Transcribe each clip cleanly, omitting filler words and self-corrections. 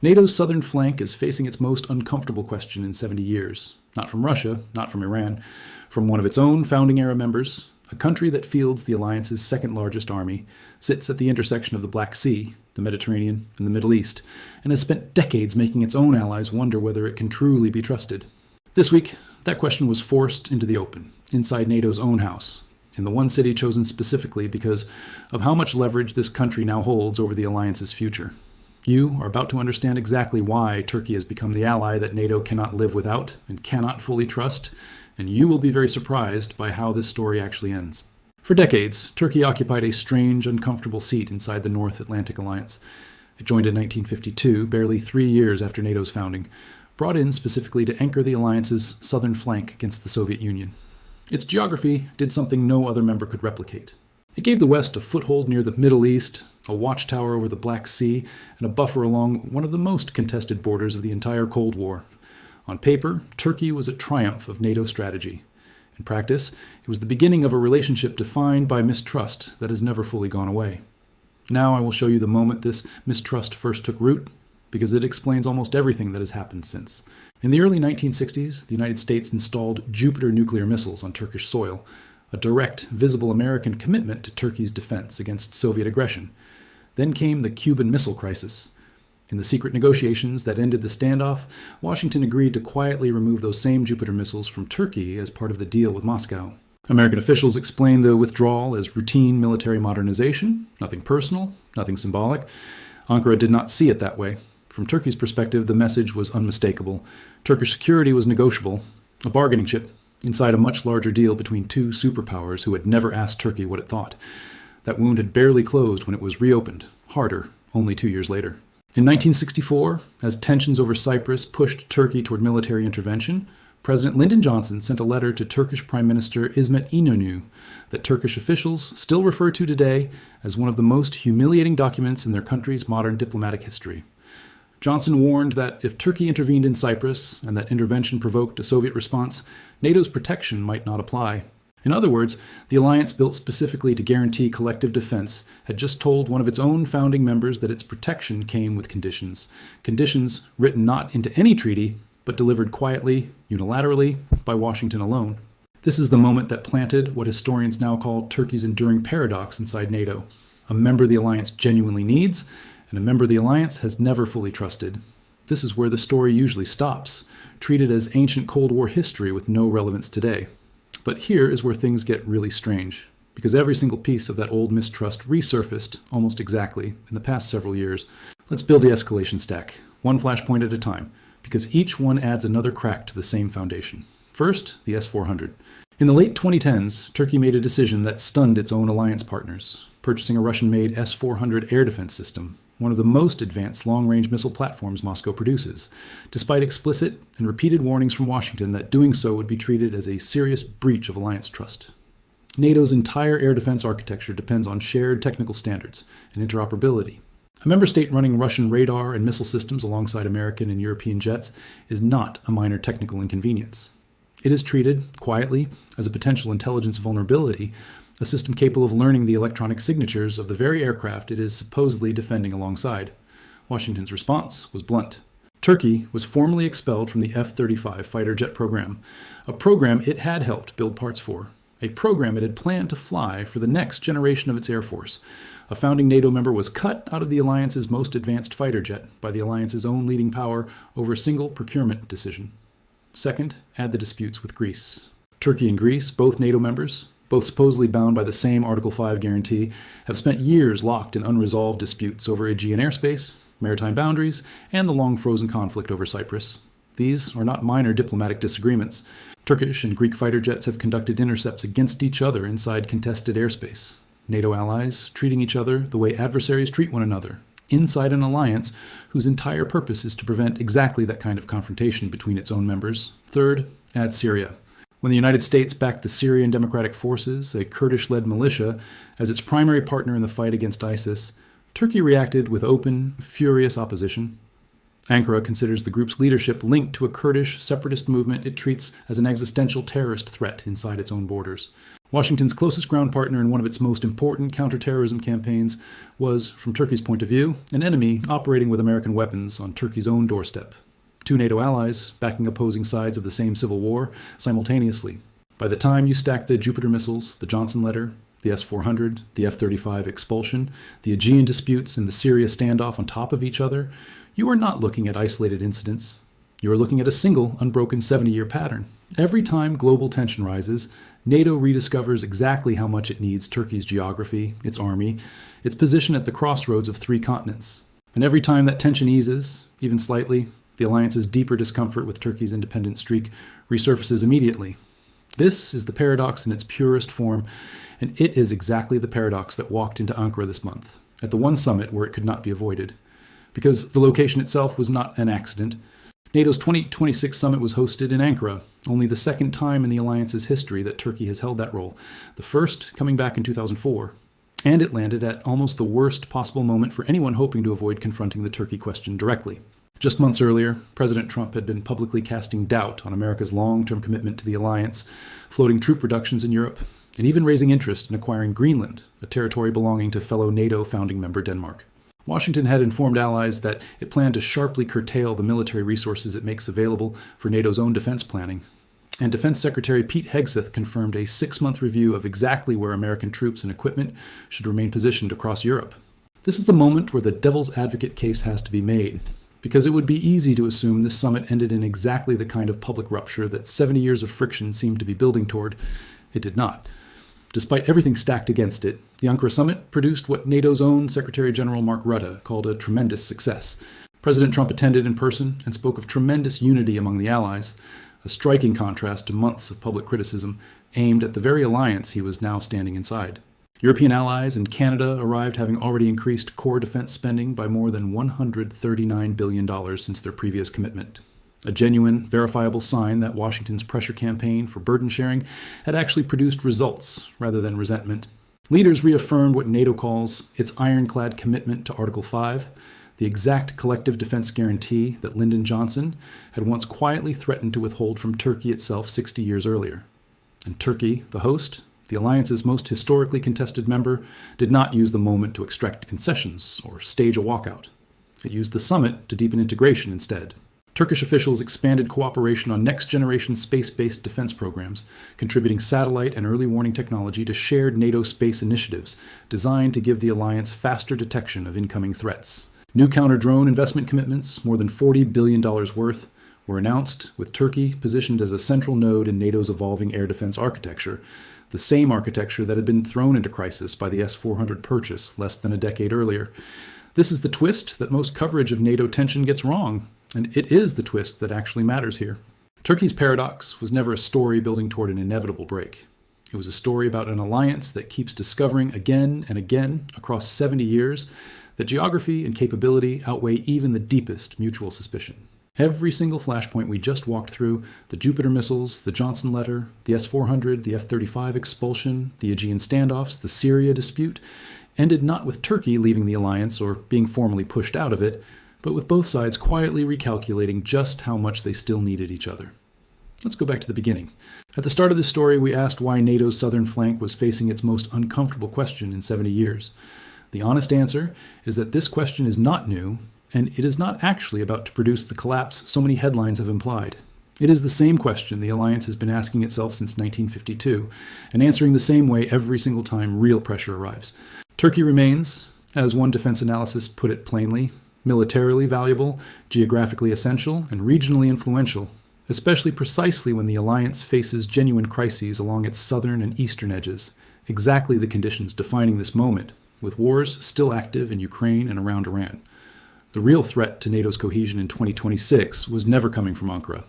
NATO's southern flank is facing its most uncomfortable question in 70 years. Not from Russia, not from Iran, from one of its own founding-era members. A country that fields the alliance's second-largest army, sits at the intersection of the Black Sea, the Mediterranean, and the Middle East, and has spent decades making its own allies wonder whether it can truly be trusted. This week, that question was forced into the open, inside NATO's own house, in the one city chosen specifically because of how much leverage this country now holds over the alliance's future. You are about to understand exactly why Turkey has become the ally that NATO cannot live without and cannot fully trust, and you will be very surprised by how this story actually ends. For decades, Turkey occupied a strange, uncomfortable seat inside the North Atlantic Alliance. It joined in 1952, barely 3 years after NATO's founding, brought in specifically to anchor the alliance's southern flank against the Soviet Union. Its geography did something no other member could replicate. It gave the West a foothold near the Middle East, a watchtower over the Black Sea, and a buffer along one of the most contested borders of the entire Cold War. On paper, Turkey was a triumph of NATO strategy. In practice, it was the beginning of a relationship defined by mistrust that has never fully gone away. Now I will show you the moment this mistrust first took root, because it explains almost everything that has happened since. In the early 1960s, the United States installed Jupiter nuclear missiles on Turkish soil, a direct, visible American commitment to Turkey's defense against Soviet aggression. Then came the Cuban Missile Crisis. In the secret negotiations that ended the standoff, Washington agreed to quietly remove those same Jupiter missiles from Turkey as part of the deal with Moscow. American officials explained the withdrawal as routine military modernization, nothing personal, nothing symbolic. Ankara did not see it that way. From Turkey's perspective, the message was unmistakable. Turkish security was negotiable, a bargaining chip, inside a much larger deal between two superpowers who had never asked Turkey what it thought. That wound had barely closed when it was reopened, harder, only 2 years later. In 1964, as tensions over Cyprus pushed Turkey toward military intervention, President Lyndon Johnson sent a letter to Turkish Prime Minister İsmet İnönü that Turkish officials still refer to today as one of the most humiliating documents in their country's modern diplomatic history. Johnson warned that if Turkey intervened in Cyprus and that intervention provoked a Soviet response, NATO's protection might not apply. In other words, the alliance built specifically to guarantee collective defense had just told one of its own founding members that its protection came with conditions. Conditions written not into any treaty, but delivered quietly, unilaterally, by Washington alone. This is the moment that planted what historians now call Turkey's enduring paradox inside NATO. A member the alliance genuinely needs, and a member the alliance has never fully trusted. This is where the story usually stops, treated as ancient Cold War history with no relevance today. But here is where things get really strange, because every single piece of that old mistrust resurfaced almost exactly in the past several years. Let's build the escalation stack, one flashpoint at a time, because each one adds another crack to the same foundation. First, the S-400. In the late 2010s, Turkey made a decision that stunned its own alliance partners, purchasing a Russian-made S-400 air defense system, one of the most advanced long-range missile platforms Moscow produces, despite explicit and repeated warnings from Washington that doing so would be treated as a serious breach of alliance trust. NATO's entire air defense architecture depends on shared technical standards and interoperability. A member state running Russian radar and missile systems alongside American and European jets is not a minor technical inconvenience. It is treated, quietly, as a potential intelligence vulnerability, a system capable of learning the electronic signatures of the very aircraft it is supposedly defending alongside. Washington's response was blunt. Turkey was formally expelled from the F-35 fighter jet program, a program it had helped build parts for, a program it had planned to fly for the next generation of its Air Force. A founding NATO member was cut out of the alliance's most advanced fighter jet by the alliance's own leading power over a single procurement decision. Second, add the disputes with Greece. Turkey and Greece, both NATO members, both supposedly bound by the same Article 5 guarantee, have spent years locked in unresolved disputes over Aegean airspace, maritime boundaries, and the long-frozen conflict over Cyprus. These are not minor diplomatic disagreements. Turkish and Greek fighter jets have conducted intercepts against each other inside contested airspace. NATO allies treating each other the way adversaries treat one another, inside an alliance whose entire purpose is to prevent exactly that kind of confrontation between its own members. Third, add Syria. When the United States backed the Syrian Democratic Forces, a Kurdish-led militia, as its primary partner in the fight against ISIS, Turkey reacted with open, furious opposition. Ankara considers the group's leadership linked to a Kurdish separatist movement it treats as an existential terrorist threat inside its own borders. Washington's closest ground partner in one of its most important counterterrorism campaigns was, from Turkey's point of view, an enemy operating with American weapons on Turkey's own doorstep. Two NATO allies backing opposing sides of the same civil war simultaneously. By the time you stack the Jupiter missiles, the Johnson letter, the S-400, the F-35 expulsion, the Aegean disputes, and the Syria standoff on top of each other, you are not looking at isolated incidents. You are looking at a single, unbroken 70-year pattern. Every time global tension rises, NATO rediscovers exactly how much it needs Turkey's geography, its army, its position at the crossroads of three continents. And every time that tension eases, even slightly, the alliance's deeper discomfort with Turkey's independent streak resurfaces immediately. This is the paradox in its purest form, and it is exactly the paradox that walked into Ankara this month, at the one summit where it could not be avoided. Because the location itself was not an accident. NATO's 2026 summit was hosted in Ankara, only the second time in the alliance's history that Turkey has held that role, the first coming back in 2004. And it landed at almost the worst possible moment for anyone hoping to avoid confronting the Turkey question directly. Just months earlier, President Trump had been publicly casting doubt on America's long-term commitment to the alliance, floating troop reductions in Europe, and even raising interest in acquiring Greenland, a territory belonging to fellow NATO founding member Denmark. Washington had informed allies that it planned to sharply curtail the military resources it makes available for NATO's own defense planning. And Defense Secretary Pete Hegseth confirmed a 6-month review of exactly where American troops and equipment should remain positioned across Europe. This is the moment where the devil's advocate case has to be made, because it would be easy to assume this summit ended in exactly the kind of public rupture that 70 years of friction seemed to be building toward. It did not. Despite everything stacked against it, the Ankara summit produced what NATO's own Secretary General Mark Rutte called a tremendous success. President Trump attended in person and spoke of tremendous unity among the allies, a striking contrast to months of public criticism aimed at the very alliance he was now standing inside. European allies and Canada arrived having already increased core defense spending by more than $139 billion since their previous commitment. A genuine, verifiable sign that Washington's pressure campaign for burden sharing had actually produced results rather than resentment. Leaders reaffirmed what NATO calls its ironclad commitment to Article 5, the exact collective defense guarantee that Lyndon Johnson had once quietly threatened to withhold from Turkey itself 60 years earlier. And Turkey, the host, the alliance's most historically contested member, did not use the moment to extract concessions or stage a walkout. It used the summit to deepen integration instead. Turkish officials expanded cooperation on next-generation space-based defense programs, contributing satellite and early warning technology to shared NATO space initiatives designed to give the alliance faster detection of incoming threats. New counter-drone investment commitments, more than $40 billion worth, were announced, with Turkey positioned as a central node in NATO's evolving air defense architecture, the same architecture that had been thrown into crisis by the S-400 purchase less than a decade earlier. This is the twist that most coverage of NATO tension gets wrong. And it is the twist that actually matters here. Turkey's paradox was never a story building toward an inevitable break. It was a story about an alliance that keeps discovering again and again across 70 years that geography and capability outweigh even the deepest mutual suspicion. Every single flashpoint we just walked through, the Jupiter missiles, the Johnson letter, the S-400, the F-35 expulsion, the Aegean standoffs, the Syria dispute, ended not with Turkey leaving the alliance or being formally pushed out of it, but with both sides quietly recalculating just how much they still needed each other. Let's go back to the beginning. At the start of this story, we asked why NATO's southern flank was facing its most uncomfortable question in 70 years. The honest answer is that this question is not new, and it is not actually about to produce the collapse so many headlines have implied. It is the same question the alliance has been asking itself since 1952, and answering the same way every single time real pressure arrives. Turkey remains, as one defense analysis put it plainly, militarily valuable, geographically essential, and regionally influential, especially precisely when the alliance faces genuine crises along its southern and eastern edges, exactly the conditions defining this moment, with wars still active in Ukraine and around Iran. The real threat to NATO's cohesion in 2026 was never coming from Ankara.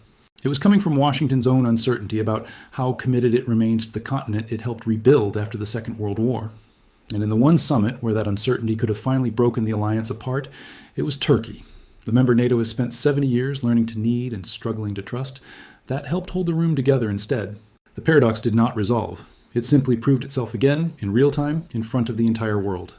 It was coming from Washington's own uncertainty about how committed it remains to the continent it helped rebuild after the Second World War. And in the one summit where that uncertainty could have finally broken the alliance apart, it was Turkey. The member NATO has spent 70 years learning to need and struggling to trust. That helped hold the room together instead. The paradox did not resolve. It simply proved itself again, in real time, in front of the entire world.